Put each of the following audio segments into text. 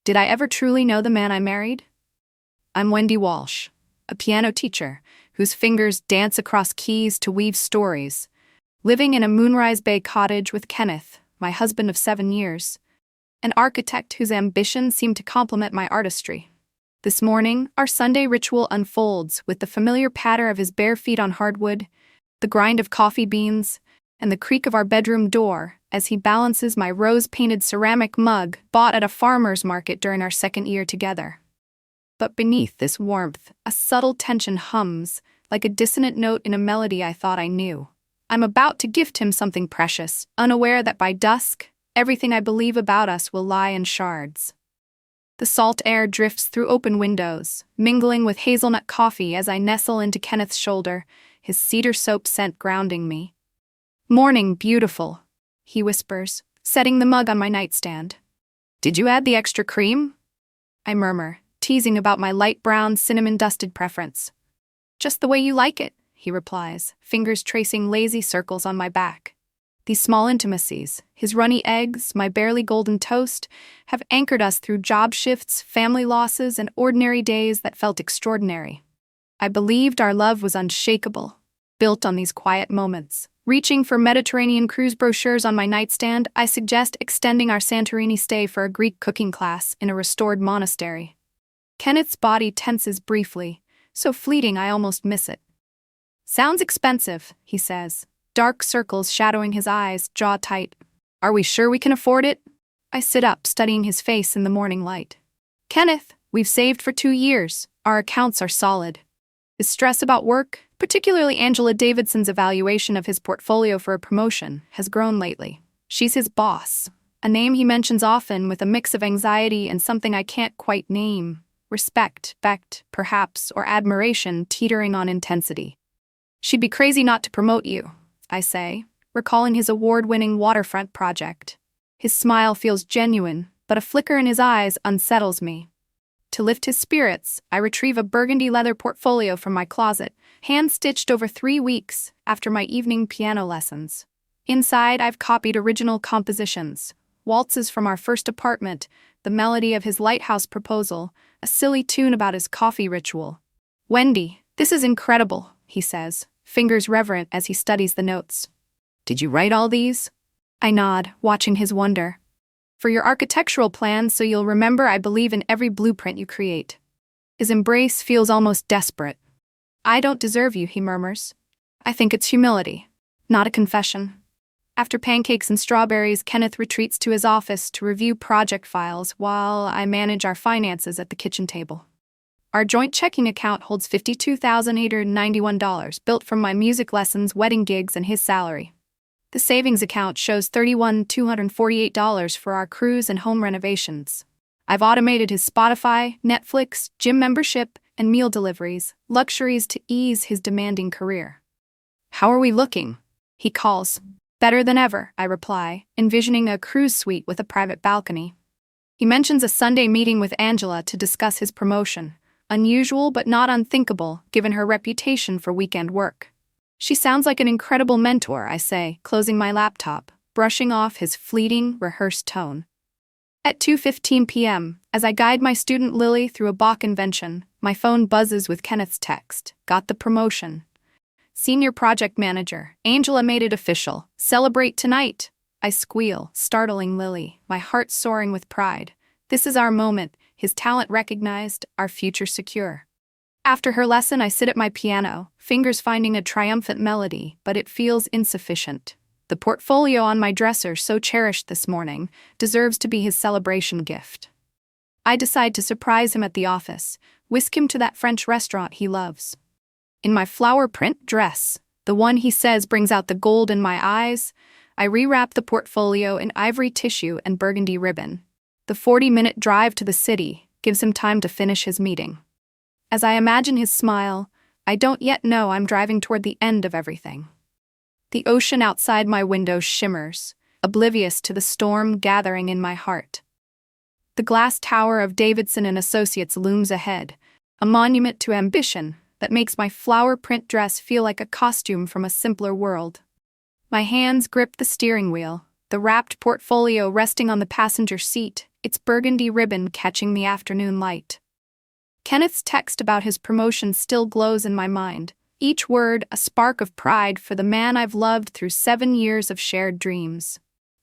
Did I ever truly know the man I married? I'm Wendy Walsh, a piano teacher whose fingers dance across keys to weave stories, living in a Moonrise Bay cottage with Kenneth, my husband of 7 years, an architect whose ambitions seem to complement my artistry. This morning, our Sunday ritual unfolds with the familiar patter of his bare feet on hardwood, the grind of coffee beans, and the creak of our bedroom door as he balances my rose-painted ceramic mug bought at a farmer's market during our second year together. But beneath this warmth, a subtle tension hums, like a dissonant note in a melody I thought I knew. I'm about to gift him something precious, unaware that by dusk, everything I believe about us will lie in shards. The salt air drifts through open windows, mingling with hazelnut coffee as I nestle into Kenneth's shoulder, his cedar-soap scent grounding me. "Morning, beautiful," he whispers, setting the mug on my nightstand. "Did you add the extra cream?" I murmur, teasing about my light brown cinnamon-dusted preference. "Just the way you like it," he replies, fingers tracing lazy circles on my back. These small intimacies, his runny eggs, my barely golden toast, have anchored us through job shifts, family losses, and ordinary days that felt extraordinary. I believed our love was unshakable, built on these quiet moments. Reaching for Mediterranean cruise brochures on my nightstand, I suggest extending our Santorini stay for a Greek cooking class in a restored monastery. Kenneth's body tenses briefly, so fleeting I almost miss it. "Sounds expensive," he says, dark circles shadowing his eyes, jaw tight. "Are we sure we can afford it?" I sit up, studying his face in the morning light. "Kenneth, we've saved for 2 years. Our accounts are solid." His stress about work, particularly Angela Davidson's evaluation of his portfolio for a promotion, has grown lately. She's his boss, a name he mentions often with a mix of anxiety and something I can't quite name. Respect, perhaps, or admiration teetering on intensity. "She'd be crazy not to promote you," I say, recalling his award-winning waterfront project. His smile feels genuine, but a flicker in his eyes unsettles me. To lift his spirits, I retrieve a burgundy leather portfolio from my closet, hand-stitched over 3 weeks after my evening piano lessons. Inside, I've copied original compositions, waltzes from our first apartment, the melody of his lighthouse proposal, a silly tune about his coffee ritual. "Wendy, this is incredible," he says, fingers reverent as he studies the notes. "Did you write all these?" I nod, watching his wonder. "For your architectural plans, so you'll remember I believe in every blueprint you create." His embrace feels almost desperate. "I don't deserve you," he murmurs. I think it's humility, not a confession. After pancakes and strawberries, Kenneth retreats to his office to review project files while I manage our finances at the kitchen table. Our joint checking account holds $52,891, built from my music lessons, wedding gigs, and his salary. The savings account shows $31,248 for our cruise and home renovations. I've automated his Spotify, Netflix, gym membership, and meal deliveries, luxuries to ease his demanding career. "How are we looking?" he calls. "Better than ever," I reply, envisioning a cruise suite with a private balcony. He mentions a Sunday meeting with Angela to discuss his promotion, unusual but not unthinkable given her reputation for weekend work. "She sounds like an incredible mentor," I say, closing my laptop, brushing off his fleeting, rehearsed tone. At 2:15 p.m., as I guide my student Lily through a Bach invention, my phone buzzes with Kenneth's text. "Got the promotion. Senior project manager. Angela made it official. Celebrate tonight." I squeal, startling Lily, my heart soaring with pride. This is our moment, his talent recognized, our future secure. After her lesson, I sit at my piano, fingers finding a triumphant melody, but it feels insufficient. The portfolio on my dresser, so cherished this morning, deserves to be his celebration gift. I decide to surprise him at the office, whisk him to that French restaurant he loves. In my flower print dress, the one he says brings out the gold in my eyes, I rewrap the portfolio in ivory tissue and burgundy ribbon. The 40-minute drive to the city gives him time to finish his meeting. As I imagine his smile, I don't yet know I'm driving toward the end of everything. The ocean outside my window shimmers, oblivious to the storm gathering in my heart. The glass tower of Davidson and Associates looms ahead, a monument to ambition that makes my flower print dress feel like a costume from a simpler world. My hands grip the steering wheel, the wrapped portfolio resting on the passenger seat, its burgundy ribbon catching the afternoon light. Kenneth's text about his promotion still glows in my mind, each word a spark of pride for the man I've loved through 7 years of shared dreams.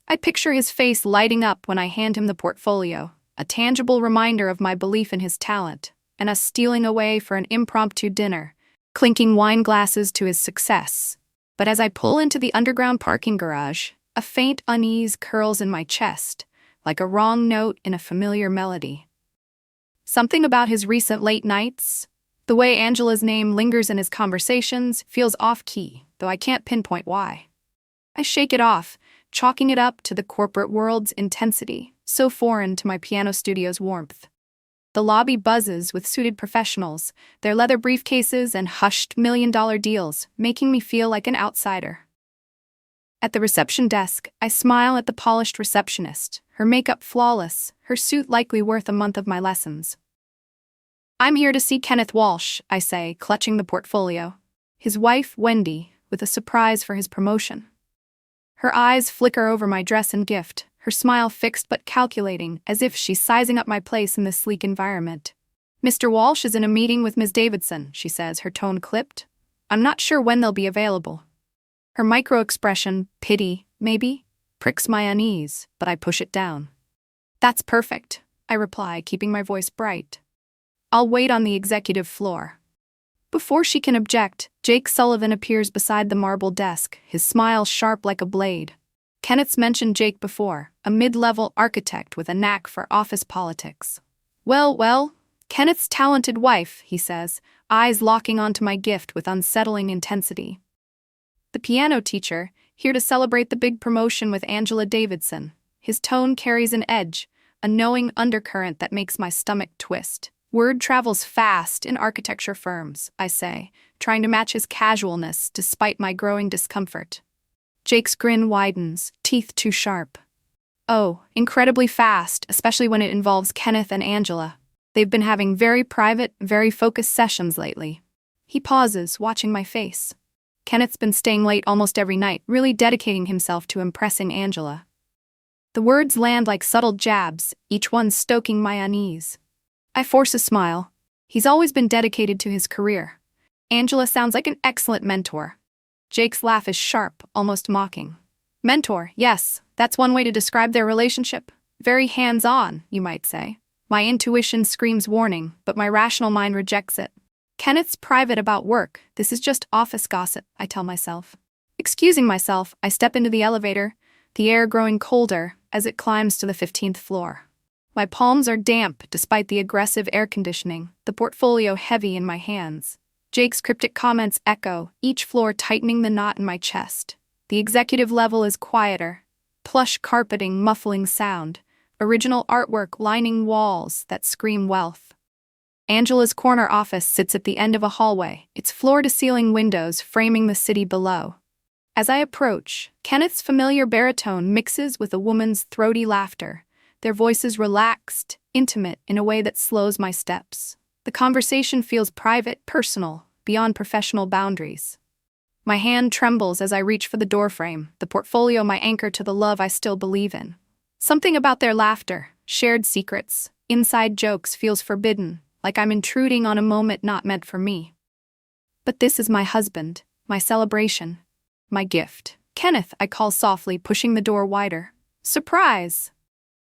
I picture his face lighting up when I hand him the portfolio, a tangible reminder of my belief in his talent, and us stealing away for an impromptu dinner, clinking wine glasses to his success. But as I pull into the underground parking garage, a faint unease curls in my chest, like a wrong note in a familiar melody. Something about his recent late nights, the way Angela's name lingers in his conversations, feels off-key, though I can't pinpoint why. I shake it off, chalking it up to the corporate world's intensity, so foreign to my piano studio's warmth. The lobby buzzes with suited professionals, their leather briefcases and hushed million-dollar deals, making me feel like an outsider. At the reception desk, I smile at the polished receptionist, her makeup flawless, her suit likely worth a month of my lessons. "I'm here to see Kenneth Walsh," I say, clutching the portfolio. His wife, Wendy, with a surprise for his promotion. Her eyes flicker over my dress and gift, her smile fixed but calculating, as if she's sizing up my place in this sleek environment. "Mr. Walsh is in a meeting with Ms. Davidson," she says, her tone clipped. "I'm not sure when they'll be available." Her micro-expression, pity, maybe, pricks my unease, but I push it down. "That's perfect," I reply, keeping my voice bright. "I'll wait on the executive floor." Before she can object, Jake Sullivan appears beside the marble desk, his smile sharp like a blade. Kenneth's mentioned Jake before, a mid-level architect with a knack for office politics. Well, Kenneth's talented wife," he says, eyes locking onto my gift with unsettling intensity. "The piano teacher, here to celebrate the big promotion with Angela Davidson." His tone carries an edge, a knowing undercurrent that makes my stomach twist. Word travels fast in architecture firms, I say, trying to match his casualness despite my growing discomfort. Jake's grin widens, teeth too sharp. "Oh, incredibly fast, especially when it involves Kenneth and Angela. They've been having very private, very focused sessions lately." He pauses, watching my face. Kenneth's been staying late almost every night, really dedicating himself to impressing Angela. The words land like subtle jabs, each one stoking my unease. I force a smile. He's always been dedicated to his career. Angela sounds like an excellent mentor. Jake's laugh is sharp, almost mocking. "Mentor, yes, that's one way to describe their relationship. Very hands-on, you might say." My intuition screams warning, but my rational mind rejects it. "Kenneth's private about work. This is just office gossip," I tell myself. Excusing myself, I step into the elevator, the air growing colder as it climbs to the 15th floor. My palms are damp despite the aggressive air conditioning, the portfolio heavy in my hands. Jake's cryptic comments echo, each floor tightening the knot in my chest. The executive level is quieter, plush carpeting muffling sound, original artwork lining walls that scream wealth. Angela's corner office sits at the end of a hallway, its floor-to-ceiling windows framing the city below. As I approach, Kenneth's familiar baritone mixes with a woman's throaty laughter, their voices relaxed, intimate in a way that slows my steps. The conversation feels private, personal, beyond professional boundaries. My hand trembles as I reach for the doorframe, the portfolio my anchor to the love I still believe in. Something about their laughter, shared secrets, inside jokes feels forbidden, like I'm intruding on a moment not meant for me. But this is my husband, my celebration, my gift. "Kenneth," I call softly, pushing the door wider. "Surprise!"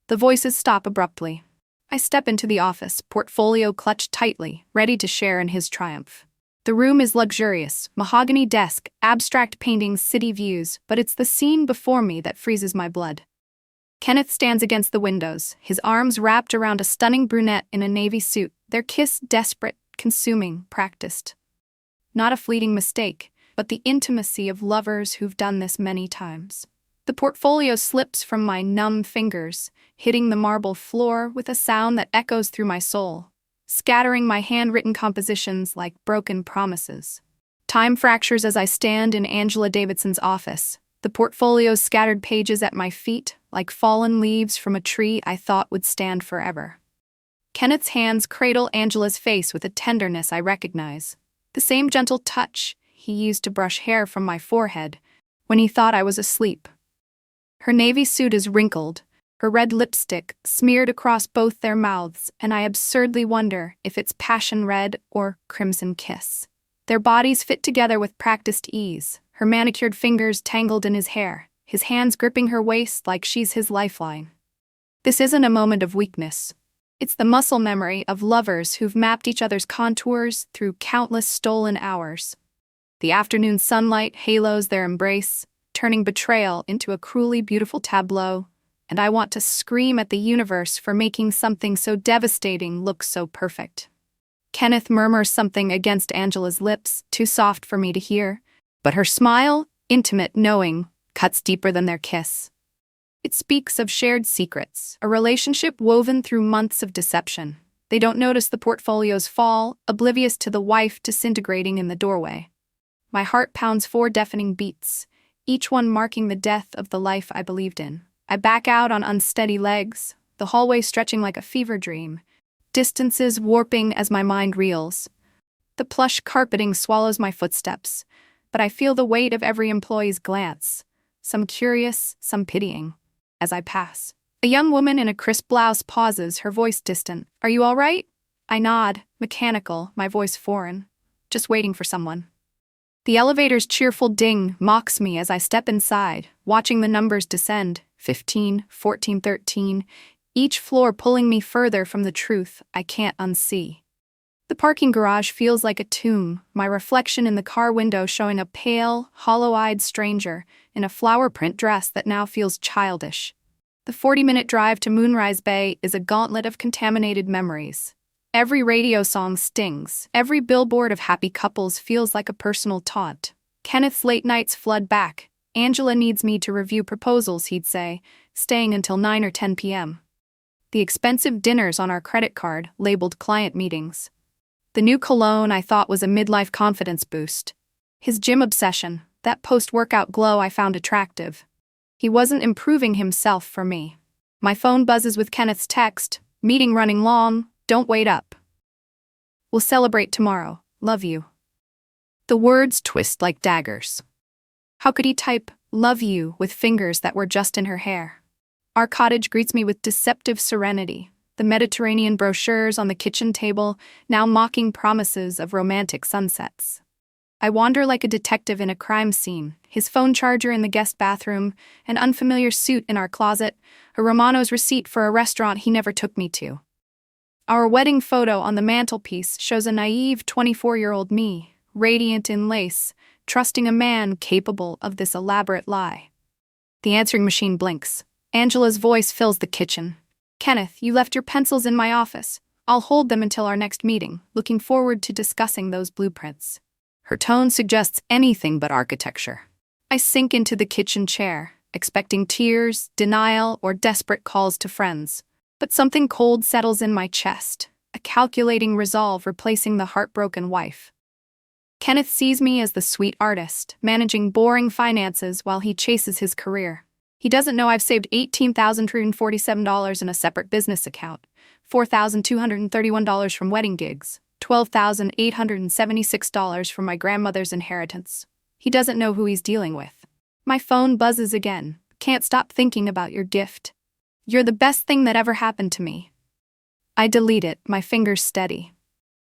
The voices stop abruptly. I step into the office, portfolio clutched tightly, ready to share in his triumph. The room is luxurious, mahogany desk, abstract paintings, city views, but it's the scene before me that freezes my blood. Kenneth stands against the windows, his arms wrapped around a stunning brunette in a navy suit, their kiss desperate, consuming, practiced. Not a fleeting mistake, but the intimacy of lovers who've done this many times. The portfolio slips from my numb fingers, hitting the marble floor with a sound that echoes through my soul, scattering my handwritten compositions like broken promises. Time fractures as I stand in Angela Davidson's office, the portfolio's scattered pages at my feet, like fallen leaves from a tree I thought would stand forever. Kenneth's hands cradle Angela's face with a tenderness I recognize, the same gentle touch he used to brush hair from my forehead when he thought I was asleep. Her navy suit is wrinkled, her red lipstick smeared across both their mouths, and I absurdly wonder if it's passion red or crimson kiss. Their bodies fit together with practiced ease, her manicured fingers tangled in his hair, his hands gripping her waist like she's his lifeline. This isn't a moment of weakness. It's the muscle memory of lovers who've mapped each other's contours through countless stolen hours. The afternoon sunlight halos their embrace, turning betrayal into a cruelly beautiful tableau, and I want to scream at the universe for making something so devastating look so perfect. Kenneth murmurs something against Angela's lips, too soft for me to hear, but her smile, intimate, knowing, cuts deeper than their kiss. It speaks of shared secrets, a relationship woven through months of deception. They don't notice the portfolios fall, oblivious to the wife disintegrating in the doorway. My heart pounds 4 deafening beats, each one marking the death of the life I believed in. I back out on unsteady legs, the hallway stretching like a fever dream, distances warping as my mind reels. The plush carpeting swallows my footsteps, but I feel the weight of every employee's glance, some curious, some pitying, as I pass. A young woman in a crisp blouse pauses, her voice distant. "Are you all right?" I nod, mechanical, my voice foreign, just waiting for someone. The elevator's cheerful ding mocks me as I step inside, watching the numbers descend, 15, 14, 13, each floor pulling me further from the truth I can't unsee. The parking garage feels like a tomb, my reflection in the car window showing a pale, hollow-eyed stranger in a flower print dress that now feels childish. The 40-minute drive to Moonrise Bay is a gauntlet of contaminated memories. Every radio song stings, every billboard of happy couples feels like a personal taunt. Kenneth's late nights flood back. Angela needs me to review proposals, he'd say, staying until 9 or 10 p.m. The expensive dinners on our credit card, labeled client meetings. The new cologne I thought was a midlife confidence boost. His gym obsession, that post-workout glow I found attractive. He wasn't improving himself for me. My phone buzzes with Kenneth's text, "Meeting running long, don't wait up. We'll celebrate tomorrow, love you." The words twist like daggers. How could he type, "love you," with fingers that were just in her hair? Our cottage greets me with deceptive serenity, the Mediterranean brochures on the kitchen table now mocking promises of romantic sunsets. I wander like a detective in a crime scene, his phone charger in the guest bathroom, an unfamiliar suit in our closet, a Romano's receipt for a restaurant he never took me to. Our wedding photo on the mantelpiece shows a naive 24-year-old me, radiant in lace, trusting a man capable of this elaborate lie. The answering machine blinks. Angela's voice fills the kitchen. "Kenneth, you left your pencils in my office. I'll hold them until our next meeting, looking forward to discussing those blueprints." Her tone suggests anything but architecture. I sink into the kitchen chair, expecting tears, denial, or desperate calls to friends. But something cold settles in my chest, a calculating resolve replacing the heartbroken wife. Kenneth sees me as the sweet artist, managing boring finances while he chases his career. He doesn't know I've saved $18,347 in a separate business account, $4,231 from wedding gigs, $12,876 from my grandmother's inheritance. He doesn't know who he's dealing with. My phone buzzes again. "Can't stop thinking about your gift. You're the best thing that ever happened to me." I delete it, my fingers steady.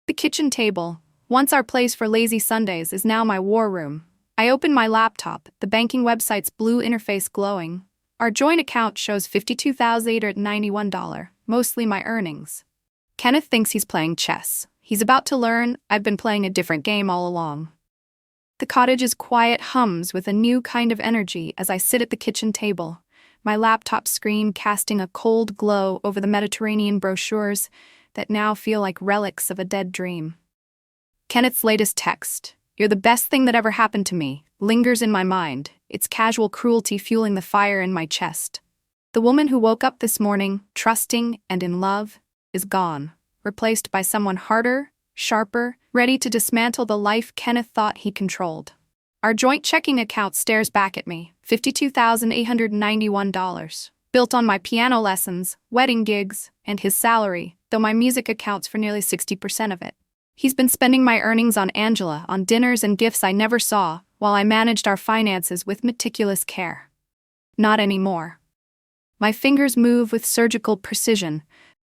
The kitchen table, once our place for lazy Sundays, is now my war room. I open my laptop, the banking website's blue interface glowing. Our joint account shows $52,891, mostly my earnings. Kenneth thinks he's playing chess. He's about to learn I've been playing a different game all along. The cottage's quiet hums with a new kind of energy as I sit at the kitchen table, my laptop screen casting a cold glow over the Mediterranean brochures that now feel like relics of a dead dream. Kenneth's latest text, "You're the best thing that ever happened to me," lingers in my mind, its casual cruelty fueling the fire in my chest. The woman who woke up this morning, trusting and in love, is gone, replaced by someone harder, sharper, ready to dismantle the life Kenneth thought he controlled. Our joint checking account stares back at me, $52,891, built on my piano lessons, wedding gigs, and his salary, though my music accounts for nearly 60% of it. He's been spending my earnings on Angela, on dinners and gifts I never saw, while I managed our finances with meticulous care. Not anymore. My fingers move with surgical precision,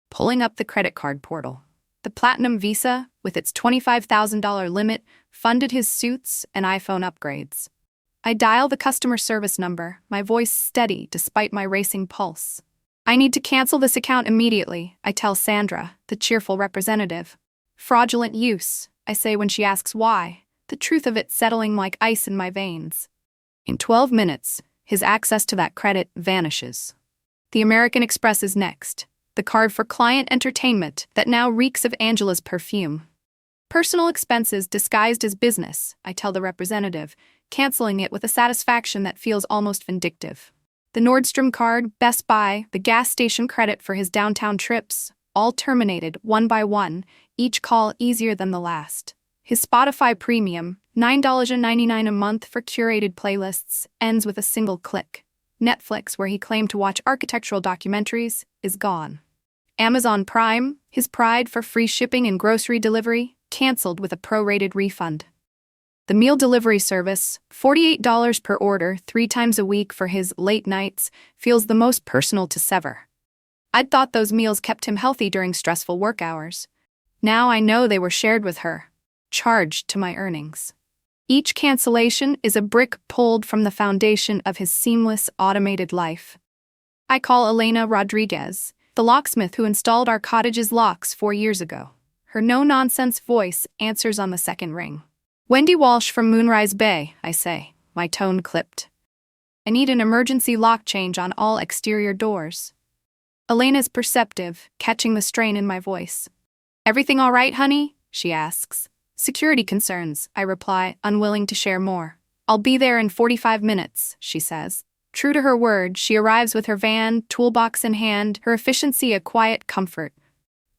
pulling up the credit card portal. The Platinum Visa, with its $25,000 limit, funded his suits and iPhone upgrades. I dial the customer service number, my voice steady despite my racing pulse. I need to cancel this account immediately, I tell Sandra, the cheerful representative. Fraudulent use, I say when she asks why, the truth of it settling like ice in my veins. In 12 minutes, his access to that credit vanishes. The American Express is next, the card for client entertainment that now reeks of Angela's perfume. Personal expenses disguised as business, I tell the representative, canceling it with a satisfaction that feels almost vindictive. The Nordstrom card, Best Buy, the gas station credit for his downtown trips, all terminated one by one, each call easier than the last. His Spotify Premium, $9.99 a month for curated playlists, ends with a single click. Netflix, where he claimed to watch architectural documentaries, is gone. Amazon Prime, his pride for free shipping and grocery delivery, canceled with a prorated refund. The meal delivery service, $48 per order 3 times a week for his late nights, feels the most personal to sever. I'd thought those meals kept him healthy during stressful work hours. Now I know they were shared with her, charged to my earnings. Each cancellation is a brick pulled from the foundation of his seamless, automated life. I call Elena Rodriguez, the locksmith who installed our cottage's locks 4 years ago. Her no-nonsense voice answers on the second ring. Wendy Walsh from Moonrise Bay, I say, my tone clipped. I need an emergency lock change on all exterior doors. Elena's perceptive, catching the strain in my voice. Everything all right, honey? She asks. Security concerns, I reply, unwilling to share more. I'll be there in 45 minutes, she says. True to her word, she arrives with her van, toolbox in hand, her efficiency a quiet comfort.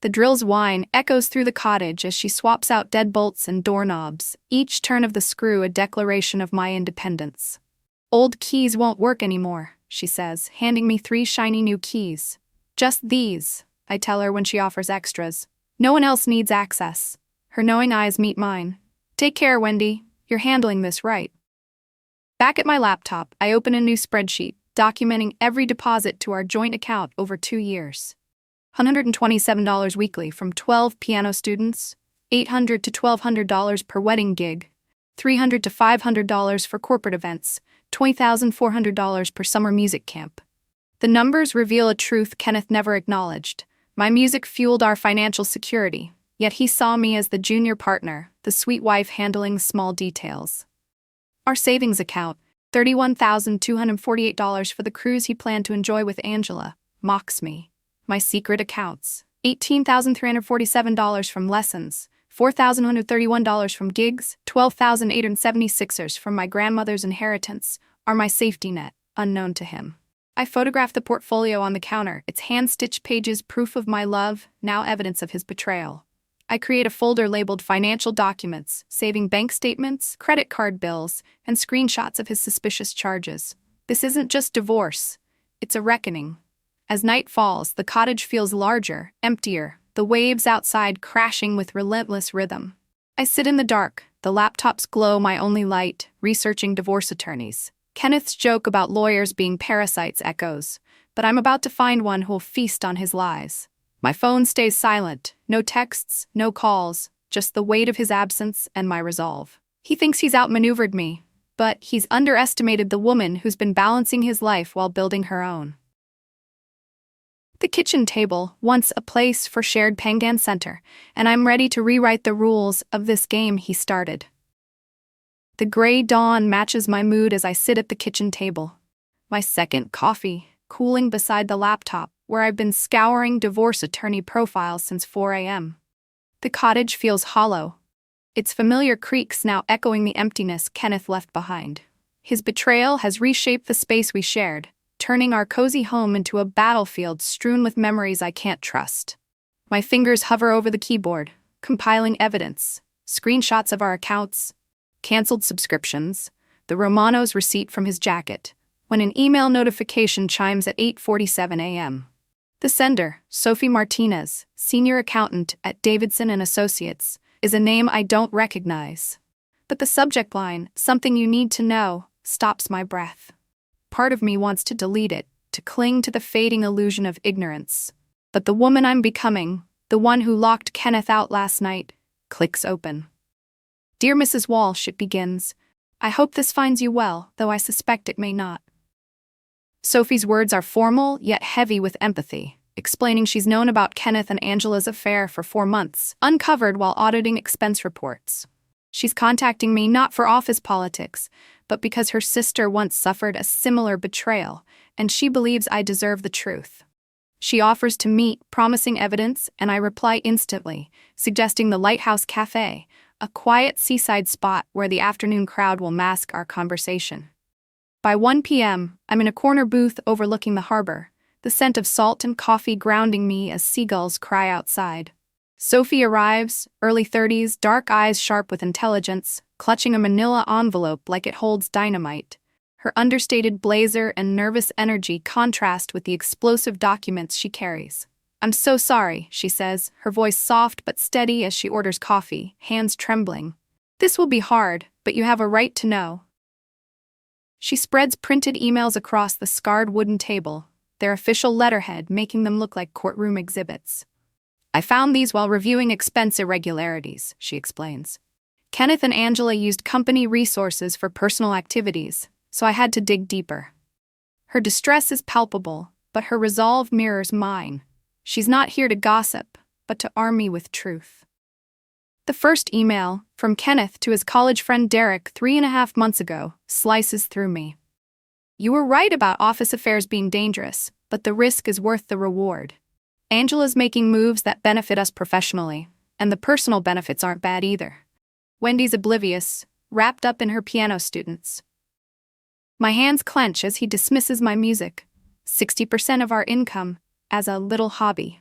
The drill's whine echoes through the cottage as she swaps out deadbolts and doorknobs, each turn of the screw a declaration of my independence. Old keys won't work anymore, she says, handing me 3 shiny new keys. Just these, I tell her when she offers extras. No one else needs access. Her knowing eyes meet mine. Take care, Wendy. You're handling this right. Back at my laptop, I open a new spreadsheet, documenting every deposit to our joint account over 2 years. $127 weekly from 12 piano students, $800 to $1,200 per wedding gig, $300 to $500 for corporate events, $20,400 per summer music camp. The numbers reveal a truth Kenneth never acknowledged. My music fueled our financial security, yet he saw me as the junior partner, the sweet wife handling small details. Our savings account, $31,248 for the cruise he planned to enjoy with Angela, mocks me. My secret accounts, $18,347 from lessons, $4,131 from gigs, $12,876 from my grandmother's inheritance, are my safety net, unknown to him. I photograph the portfolio on the counter, its hand-stitched pages proof of my love, now evidence of his betrayal. I create a folder labeled Financial Documents, saving bank statements, credit card bills, and screenshots of his suspicious charges. This isn't just divorce, it's a reckoning. As night falls, the cottage feels larger, emptier, the waves outside crashing with relentless rhythm. I sit in the dark, the laptop's glow my only light, researching divorce attorneys. Kenneth's joke about lawyers being parasites echoes, but I'm about to find one who'll feast on his lies. My phone stays silent, no texts, no calls, just the weight of his absence and my resolve. He thinks he's outmaneuvered me, but he's underestimated the woman who's been balancing his life while building her own. The kitchen table, once a place for shared Pangan center, and I'm ready to rewrite the rules of this game he started. The gray dawn matches my mood as I sit at the kitchen table. My second coffee, cooling beside the laptop, where I've been scouring divorce attorney profiles since 4 a.m. The cottage feels hollow. Its familiar creaks now echoing the emptiness Kenneth left behind. His betrayal has reshaped the space we shared, turning our cozy home into a battlefield strewn with memories I can't trust. My fingers hover over the keyboard, compiling evidence, screenshots of our accounts, canceled subscriptions, the Romano's receipt from his jacket, when an email notification chimes at 8:47 a.m. The sender, Sophie Martinez, senior accountant at Davidson & Associates, is a name I don't recognize. But the subject line, something you need to know, stops my breath. Part of me wants to delete it, to cling to the fading illusion of ignorance. But the woman I'm becoming, the one who locked Kenneth out last night, clicks open. Dear Mrs. Walsh, it begins. I hope this finds you well, though I suspect it may not. Sophie's words are formal, yet heavy with empathy, explaining she's known about Kenneth and Angela's affair for 4 months, uncovered while auditing expense reports. She's contacting me not for office politics, but because her sister once suffered a similar betrayal, and she believes I deserve the truth. She offers to meet, promising evidence, and I reply instantly, suggesting the Lighthouse Cafe, a quiet seaside spot where the afternoon crowd will mask our conversation. By 1 p.m., I'm in a corner booth overlooking the harbor, the scent of salt and coffee grounding me as seagulls cry outside. Sophie arrives, early 30s, dark eyes sharp with intelligence, clutching a manila envelope like it holds dynamite. Her understated blazer and nervous energy contrast with the explosive documents she carries. I'm so sorry, she says, her voice soft but steady as she orders coffee, hands trembling. This will be hard, but you have a right to know. She spreads printed emails across the scarred wooden table, their official letterhead making them look like courtroom exhibits. I found these while reviewing expense irregularities, she explains. Kenneth and Angela used company resources for personal activities, so I had to dig deeper. Her distress is palpable, but her resolve mirrors mine. She's not here to gossip, but to arm me with truth. The first email, from Kenneth to his college friend Derek 3.5 months ago, slices through me. You were right about office affairs being dangerous, but the risk is worth the reward. Angela's making moves that benefit us professionally, and the personal benefits aren't bad either. Wendy's oblivious, wrapped up in her piano students. My hands clench as he dismisses my music, 60% of our income, as a little hobby.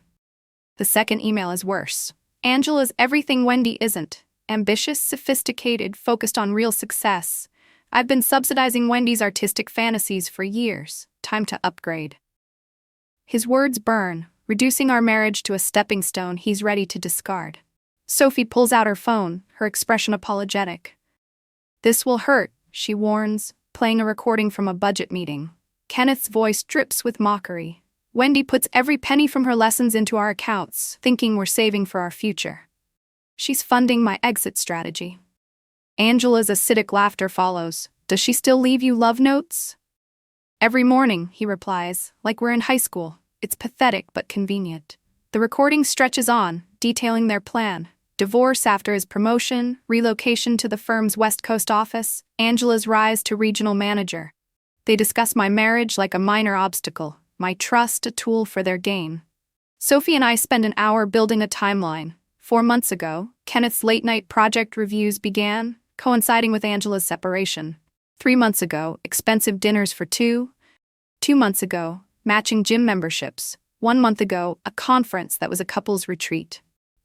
The second email is worse. Angela's everything Wendy isn't. Ambitious, sophisticated, focused on real success. I've been subsidizing Wendy's artistic fantasies for years. Time to upgrade. His words burn, reducing our marriage to a stepping stone he's ready to discard. Sophie pulls out her phone, her expression apologetic. This will hurt, she warns, playing a recording from a budget meeting. Kenneth's voice drips with mockery. Wendy puts every penny from her lessons into our accounts, thinking we're saving for our future. She's funding my exit strategy. Angela's acidic laughter follows. Does she still leave you love notes? Every morning, he replies, like we're in high school. It's pathetic but convenient. The recording stretches on, detailing their plan. Divorce after his promotion, relocation to the firm's West Coast office, Angela's rise to regional manager. They discuss my marriage like a minor obstacle, my trust a tool for their gain. Sophie and I spend an hour building a timeline. 4 months ago, Kenneth's late-night project reviews began, coinciding with Angela's separation. 3 months ago, expensive dinners for two. 2 months ago, matching gym memberships. 1 month ago, a conference that was a couple's retreat.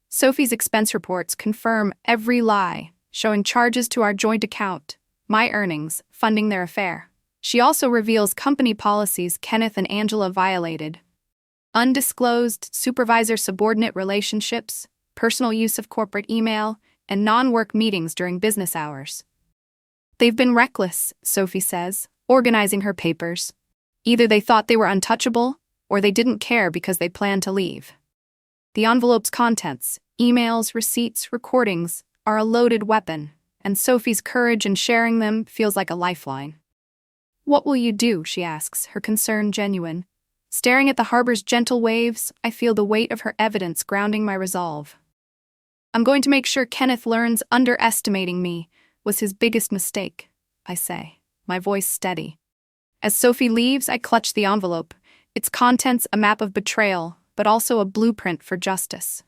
Sophie's expense reports confirm every lie, showing charges to our joint account, my earnings, funding their affair. She also reveals company policies Kenneth and Angela violated. Undisclosed supervisor-subordinate relationships, personal use of corporate email, and non-work meetings during business hours. They've been reckless, Sophie says, organizing her papers. Either they thought they were untouchable, or they didn't care because they planned to leave. The envelope's contents, emails, receipts, recordings, are a loaded weapon, and Sophie's courage in sharing them feels like a lifeline. What will you do, she asks, her concern genuine. Staring at the harbor's gentle waves, I feel the weight of her evidence grounding my resolve. I'm going to make sure Kenneth learns underestimating me was his biggest mistake, I say, my voice steady. As Sophie leaves, I clutch the envelope, its contents a map of betrayal, but also a blueprint for justice.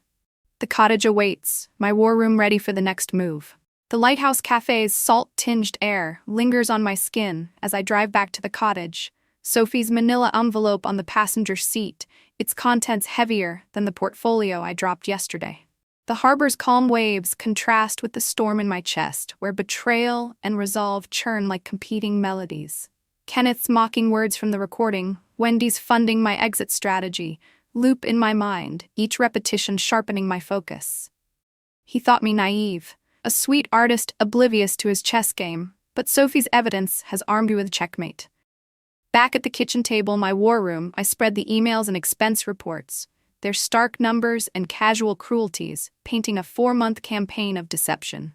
The cottage awaits, my war room ready for the next move. The Lighthouse Cafe's salt-tinged air lingers on my skin as I drive back to the cottage, Sophie's manila envelope on the passenger seat, its contents heavier than the portfolio I dropped yesterday. The harbor's calm waves contrast with the storm in my chest, where betrayal and resolve churn like competing melodies. Kenneth's mocking words from the recording, Wendy's funding my exit strategy, loop in my mind, each repetition sharpening my focus. He thought me naive, a sweet artist oblivious to his chess game, but Sophie's evidence has armed me with checkmate. Back at the kitchen table, my war room, I spread the emails and expense reports, their stark numbers and casual cruelties, painting a 4-month campaign of deception.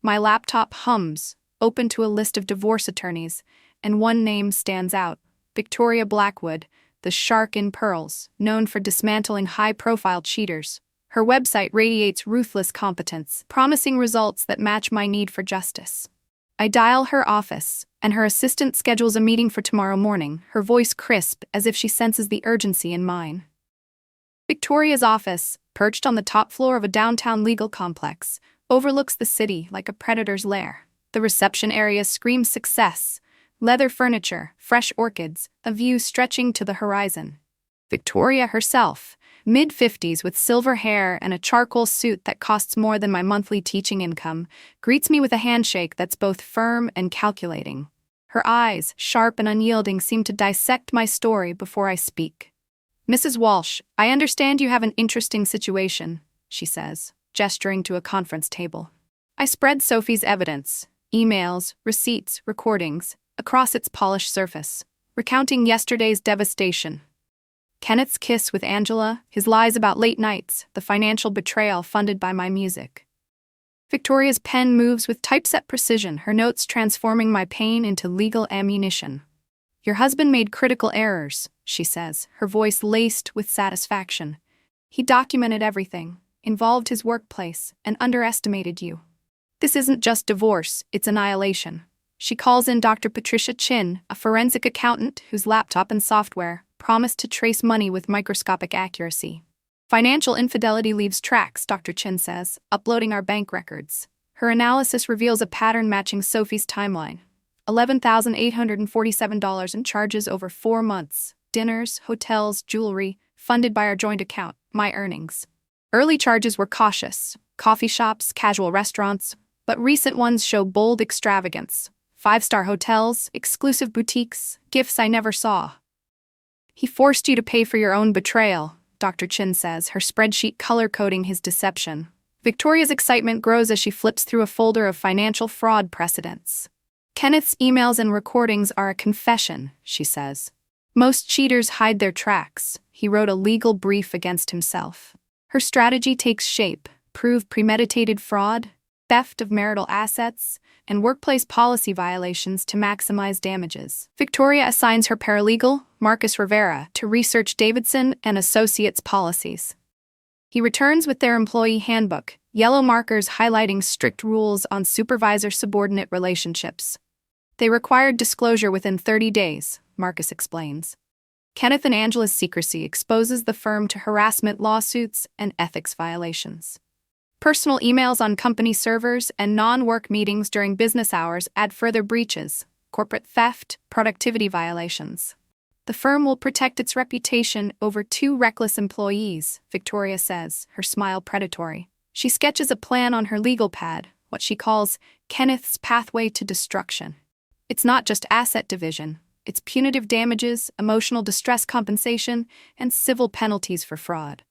My laptop hums, open to a list of divorce attorneys, and one name stands out: Victoria Blackwood, the shark in pearls, known for dismantling high-profile cheaters. Her website radiates ruthless competence, promising results that match my need for justice. I dial her office, and her assistant schedules a meeting for tomorrow morning, her voice crisp as if she senses the urgency in mine. Victoria's office, perched on the top floor of a downtown legal complex, overlooks the city like a predator's lair. The reception area screams success: leather furniture, fresh orchids, a view stretching to the horizon. Victoria herself, mid-50s with silver hair and a charcoal suit that costs more than my monthly teaching income, greets me with a handshake that's both firm and calculating. Her eyes, sharp and unyielding, seem to dissect my story before I speak. "Mrs. Walsh, I understand you have an interesting situation," she says, gesturing to a conference table. I spread Sophie's evidence, emails, receipts, recordings, across its polished surface, recounting yesterday's devastation. Kenneth's kiss with Angela, his lies about late nights, the financial betrayal funded by my music. Victoria's pen moves with typeset precision, her notes transforming my pain into legal ammunition. "Your husband made critical errors," she says, her voice laced with satisfaction. "He documented everything, involved his workplace, and underestimated you. This isn't just divorce, it's annihilation." She calls in Dr. Patricia Chin, a forensic accountant whose laptop and software promise to trace money with microscopic accuracy. "Financial infidelity leaves tracks," Dr. Chin says, uploading our bank records. Her analysis reveals a pattern matching Sophie's timeline: $11,847 in charges over 4 months, dinners, hotels, jewelry, funded by our joint account, my earnings. Early charges were cautious: coffee shops, casual restaurants, but recent ones show bold extravagance: 5-star hotels, exclusive boutiques, gifts I never saw. "He forced you to pay for your own betrayal," Dr. Chin says, her spreadsheet color-coding his deception. Victoria's excitement grows as she flips through a folder of financial fraud precedents. "Kenneth's emails and recordings are a confession," she says. "Most cheaters hide their tracks. He wrote a legal brief against himself." Her strategy takes shape: prove premeditated fraud, theft of marital assets, and workplace policy violations to maximize damages. Victoria assigns her paralegal, Marcus Rivera, to research Davidson and Associates' policies. He returns with their employee handbook, yellow markers highlighting strict rules on supervisor-subordinate relationships. "They required disclosure within 30 days, Marcus explains. Kenneth and Angela's secrecy exposes the firm to harassment lawsuits and ethics violations. Personal emails on company servers and non-work meetings during business hours add further breaches: corporate theft, productivity violations. The firm will protect its reputation over 2 reckless employees," Victoria says, her smile predatory. She sketches a plan on her legal pad, what she calls Kenneth's pathway to destruction. It's not just asset division, it's punitive damages, emotional distress compensation, and civil penalties for fraud.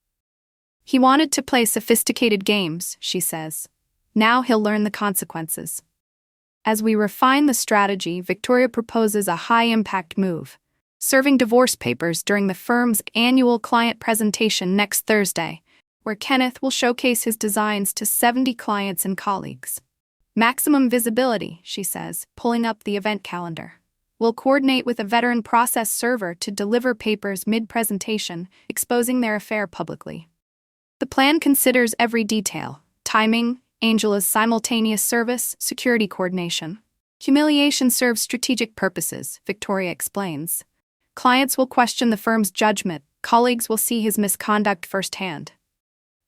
"He wanted to play sophisticated games," she says. "Now he'll learn the consequences." As we refine the strategy, Victoria proposes a high-impact move: serving divorce papers during the firm's annual client presentation next Thursday, where Kenneth will showcase his designs to 70 clients and colleagues. "Maximum visibility," she says, pulling up the event calendar. "We'll coordinate with a veteran process server to deliver papers mid-presentation, exposing their affair publicly." The plan considers every detail: timing, Angela's simultaneous service, security coordination. "Humiliation serves strategic purposes," Victoria explains. "Clients will question the firm's judgment, colleagues will see his misconduct firsthand."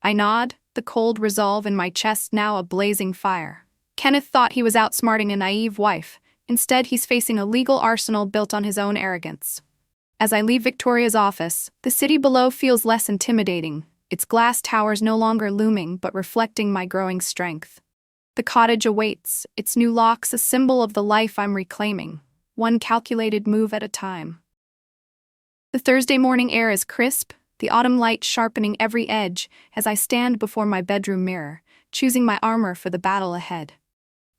I nod, the cold resolve in my chest now a blazing fire. Kenneth thought he was outsmarting a naive wife. Instead, he's facing a legal arsenal built on his own arrogance. As I leave Victoria's office, the city below feels less intimidating, its glass towers no longer looming but reflecting my growing strength. The cottage awaits, its new locks a symbol of the life I'm reclaiming, one calculated move at a time. The Thursday morning air is crisp, the autumn light sharpening every edge as I stand before my bedroom mirror, choosing my armor for the battle ahead.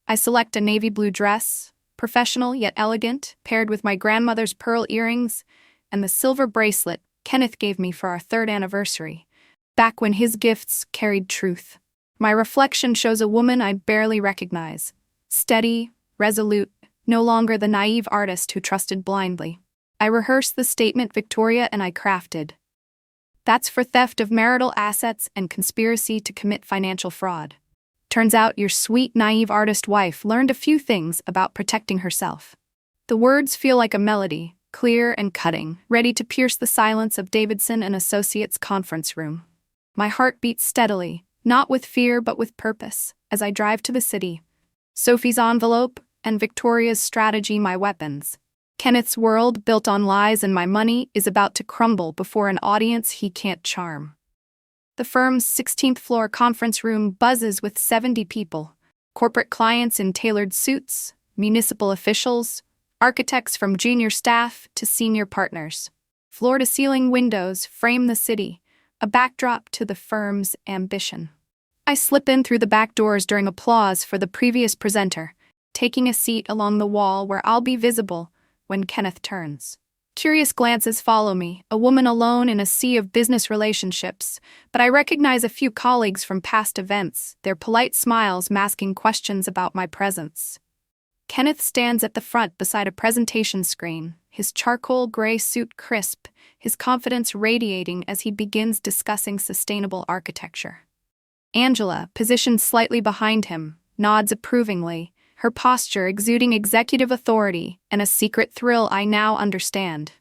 I select a navy blue dress, professional yet elegant, paired with my grandmother's pearl earrings and the silver bracelet Kenneth gave me for our 3rd anniversary, back when his gifts carried truth. My reflection shows a woman I barely recognize, steady, resolute, no longer the naive artist who trusted blindly. I rehearsed the statement Victoria and I crafted. That's for theft of marital assets and conspiracy to commit financial fraud. Turns out your sweet, naive artist wife learned a few things about protecting herself. The words feel like a melody, clear and cutting, ready to pierce the silence of Davidson and Associates' conference room. My heart beats steadily, not with fear but with purpose, as I drive to the city. Sophie's envelope and Victoria's strategy my weapons. Kenneth's world, built on lies and my money, is about to crumble before an audience he can't charm. The firm's 16th floor conference room buzzes with 70 people, corporate clients in tailored suits, municipal officials, architects from junior staff to senior partners. Floor-to-ceiling windows frame the city, a backdrop to the firm's ambition. I slip in through the back doors during applause for the previous presenter, taking a seat along the wall where I'll be visible when Kenneth turns. Curious glances follow me, a woman alone in a sea of business relationships, but I recognize a few colleagues from past events, their polite smiles masking questions about my presence. Kenneth stands at the front beside a presentation screen, his charcoal gray suit crisp, his confidence radiating as he begins discussing sustainable architecture. Angela, positioned slightly behind him, nods approvingly, her posture exuding executive authority and a secret thrill I now understand.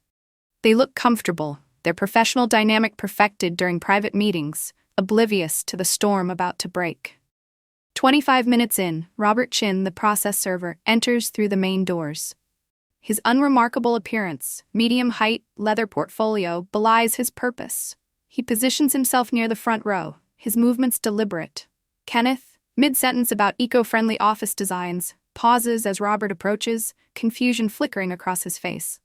They look comfortable, their professional dynamic perfected during private meetings, oblivious to the storm about to break. 25 minutes in, Robert Chin, the process server, enters through the main doors. His unremarkable appearance, medium height, leather portfolio, belies his purpose. He positions himself near the front row, his movements deliberate. Kenneth, mid-sentence about eco-friendly office designs, pauses as Robert approaches, confusion flickering across his face.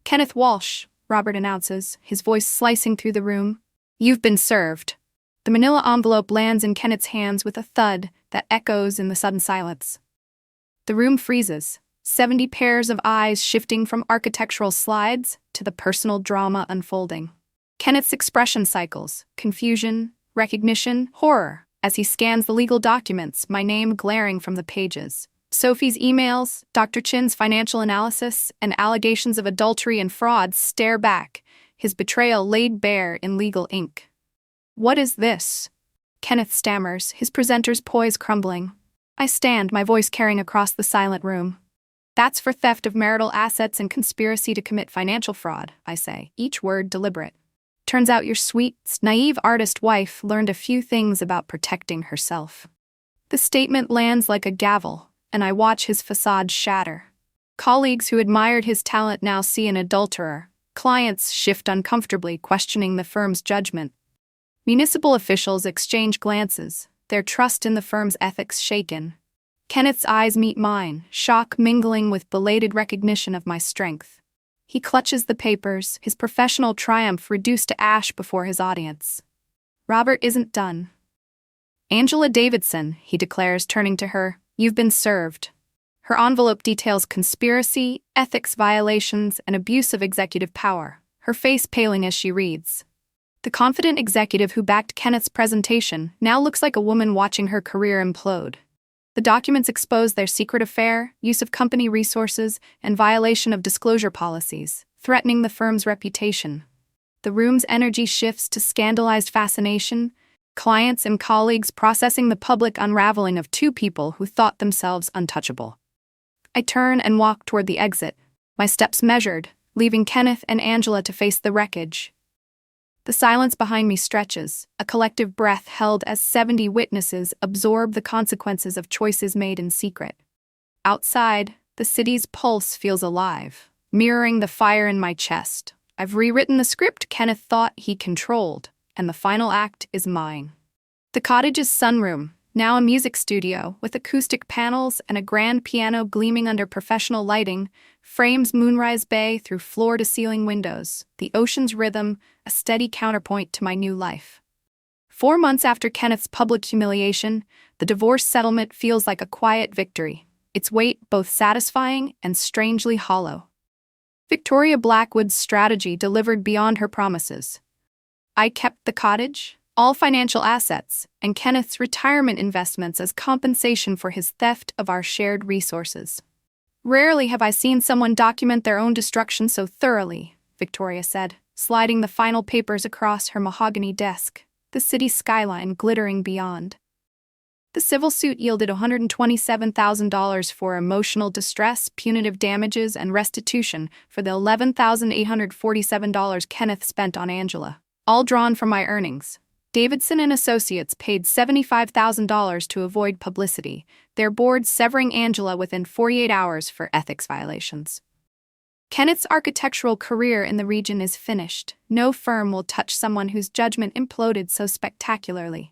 "Kenneth Walsh," Robert announces, his voice slicing through the room. "You've been served." The manila envelope lands in Kenneth's hands with a thud that echoes in the sudden silence. The room freezes, 70 pairs of eyes shifting from architectural slides to the personal drama unfolding. Kenneth's expression cycles, confusion, recognition, horror, as he scans the legal documents, my name glaring from the pages. Sophie's emails, Dr. Chin's financial analysis, and allegations of adultery and fraud stare back, his betrayal laid bare in legal ink. "What is this?" Kenneth stammers, his presenter's poise crumbling. I stand, my voice carrying across the silent room. "That's for theft of marital assets and conspiracy to commit financial fraud," I say, each word deliberate. "Turns out your sweet, naive artist wife learned a few things about protecting herself." The statement lands like a gavel, and I watch his facade shatter. Colleagues who admired his talent now see an adulterer. Clients shift uncomfortably, questioning the firm's judgment. Municipal officials exchange glances, their trust in the firm's ethics shaken. Kenneth's eyes meet mine, shock mingling with belated recognition of my strength. He clutches the papers, his professional triumph reduced to ash before his audience. Robert isn't done. "Angela Davidson," he declares, turning to her, "you've been served." Her envelope details conspiracy, ethics violations, and abuse of executive power, her face paling as she reads. The confident executive who backed Kenneth's presentation now looks like a woman watching her career implode. The documents expose their secret affair, use of company resources, and violation of disclosure policies, threatening the firm's reputation. The room's energy shifts to scandalized fascination, clients and colleagues processing the public unraveling of two people who thought themselves untouchable. I turn and walk toward the exit, my steps measured, leaving Kenneth and Angela to face the wreckage. The silence behind me stretches, a collective breath held as 70 witnesses absorb the consequences of choices made in secret. Outside, the city's pulse feels alive, mirroring the fire in my chest. I've rewritten the script Kenneth thought he controlled, and the final act is mine. The cottage's sunroom, now a music studio with acoustic panels and a grand piano gleaming under professional lighting, frames Moonrise Bay through floor-to-ceiling windows, the ocean's rhythm, a steady counterpoint to my new life. 4 months after Kenneth's public humiliation, the divorce settlement feels like a quiet victory. its weight both satisfying and strangely hollow. Victoria Blackwood's strategy delivered beyond her promises. I kept the cottage, all financial assets, and Kenneth's retirement investments as compensation for his theft of our shared resources. Rarely have I seen someone document their own destruction so thoroughly, Victoria said, sliding the final papers across her mahogany desk, the city skyline glittering beyond. The civil suit yielded $127,000 for emotional distress, punitive damages, and restitution for the $11,847 Kenneth spent on Angela, all drawn from my earnings. Davidson and Associates paid $75,000 to avoid publicity, their board severing Angela within 48 hours for ethics violations. Kenneth's architectural career in the region is finished. No firm will touch someone whose judgment imploded so spectacularly.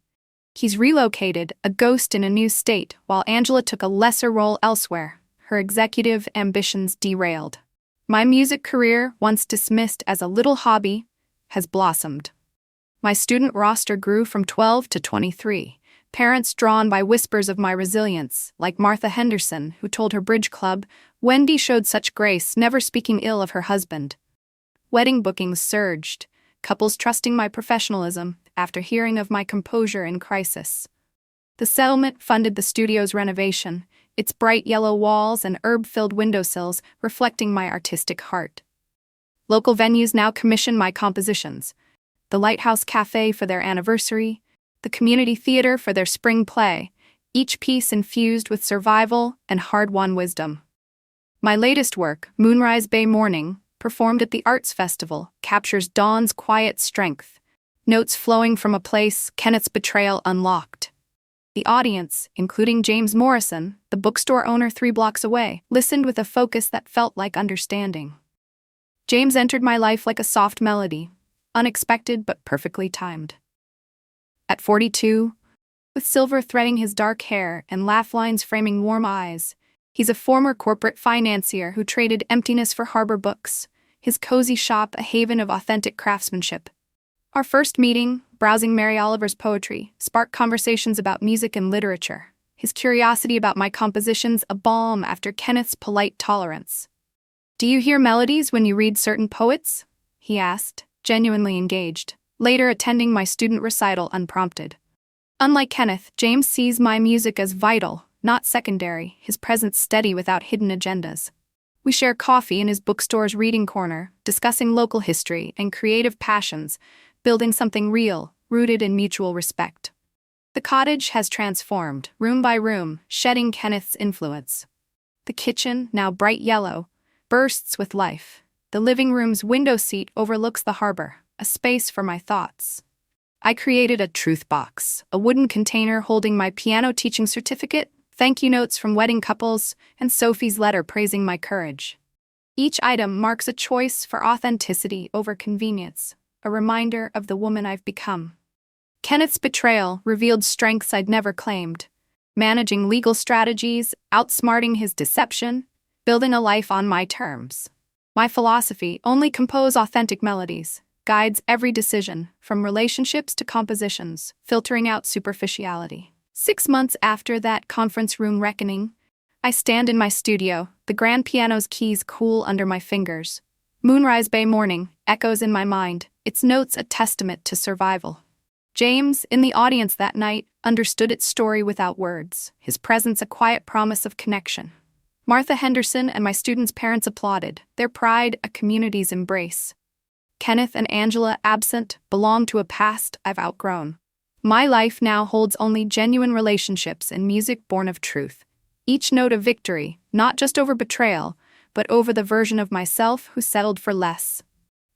He's relocated, a ghost in a new state, while Angela took a lesser role elsewhere, her executive ambitions derailed. My music career, once dismissed as a little hobby, has blossomed. My student roster grew from 12 to 23, parents drawn by whispers of my resilience, like Martha Henderson, who told her bridge club, Wendy showed such grace, never speaking ill of her husband. Wedding bookings surged, couples trusting my professionalism after hearing of my composure in crisis. The settlement funded the studio's renovation, its bright yellow walls and herb-filled windowsills reflecting my artistic heart. Local venues now commission my compositions. The Lighthouse Cafe for their anniversary, the Community Theater for their spring play, each piece infused with survival and hard-won wisdom. My latest work, Moonrise Bay Morning, performed at the Arts Festival, captures dawn's quiet strength, notes flowing from a place Kenneth's betrayal unlocked. The audience, including James Morrison, the bookstore owner 3 blocks away, listened with a focus that felt like understanding. James entered my life like a soft melody, unexpected but perfectly timed. At 42, with silver threading his dark hair and laugh lines framing warm eyes, he's a former corporate financier who traded emptiness for harbor books, his cozy shop a haven of authentic craftsmanship. Our first meeting, browsing Mary Oliver's poetry, sparked conversations about music and literature, his curiosity about my compositions a balm after Kenneth's polite tolerance. "Do you hear melodies when you read certain poets?" he asked, genuinely engaged, later attending my student recital unprompted. Unlike Kenneth, James sees my music as vital, not secondary, his presence steady without hidden agendas. We share coffee in his bookstore's reading corner, discussing local history and creative passions, building something real, rooted in mutual respect. The cottage has transformed, room by room, shedding Kenneth's influence. The kitchen, now bright yellow, bursts with life. The living room's window seat overlooks the harbor, a space for my thoughts. I created a truth box, a wooden container holding my piano teaching certificate, thank you notes from wedding couples, and Sophie's letter praising my courage. Each item marks a choice for authenticity over convenience, a reminder of the woman I've become. Kenneth's betrayal revealed strengths I'd never claimed, managing legal strategies, outsmarting his deception, building a life on my terms. My philosophy, only compose authentic melodies, guides every decision, from relationships to compositions, filtering out superficiality. 6 months after that conference room reckoning, I stand in my studio, the grand piano's keys cool under my fingers. Moonrise Bay Morning echoes in my mind, its notes a testament to survival. James, in the audience that night, understood its story without words, his presence a quiet promise of connection. Martha Henderson and my students' parents applauded, their pride a community's embrace. Kenneth and Angela, absent, belong to a past I've outgrown. My life now holds only genuine relationships and music born of truth. Each note of victory, not just over betrayal, but over the version of myself who settled for less.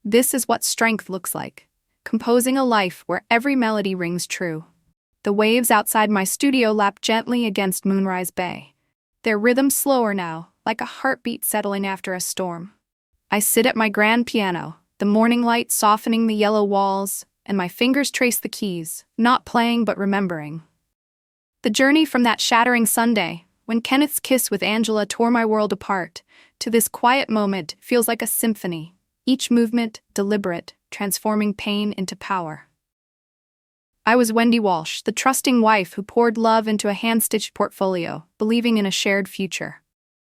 This is what strength looks like, composing a life where every melody rings true. The waves outside my studio lap gently against Moonrise Bay, their rhythm slower now, like a heartbeat settling after a storm. I sit at my grand piano, the morning light softening the yellow walls, and my fingers trace the keys, not playing but remembering. The journey from that shattering Sunday, when Kenneth's kiss with Angela tore my world apart, to this quiet moment feels like a symphony, each movement deliberate, transforming pain into power. I was Wendy Walsh, the trusting wife who poured love into a hand-stitched portfolio, believing in a shared future.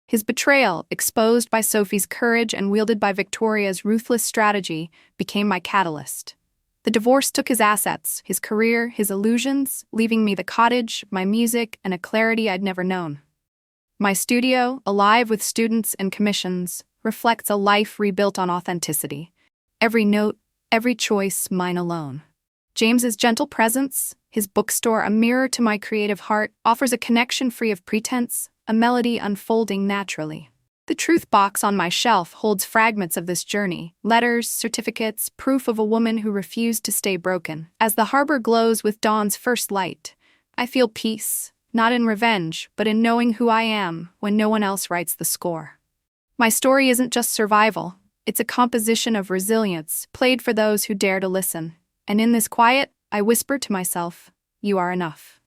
His betrayal, exposed by Sophie's courage and wielded by Victoria's ruthless strategy, became my catalyst. The divorce took his assets, his career, his illusions, leaving me the cottage, my music, and a clarity I'd never known. My studio, alive with students and commissions, reflects a life rebuilt on authenticity. Every note, every choice, mine alone. James's gentle presence, his bookstore a mirror to my creative heart, offers a connection free of pretense, a melody unfolding naturally. The truth box on my shelf holds fragments of this journey, letters, certificates, proof of a woman who refused to stay broken. As the harbor glows with dawn's first light, I feel peace, not in revenge, but in knowing who I am when no one else writes the score. My story isn't just survival, it's a composition of resilience, played for those who dare to listen. And in this quiet, I whisper to myself, you are enough.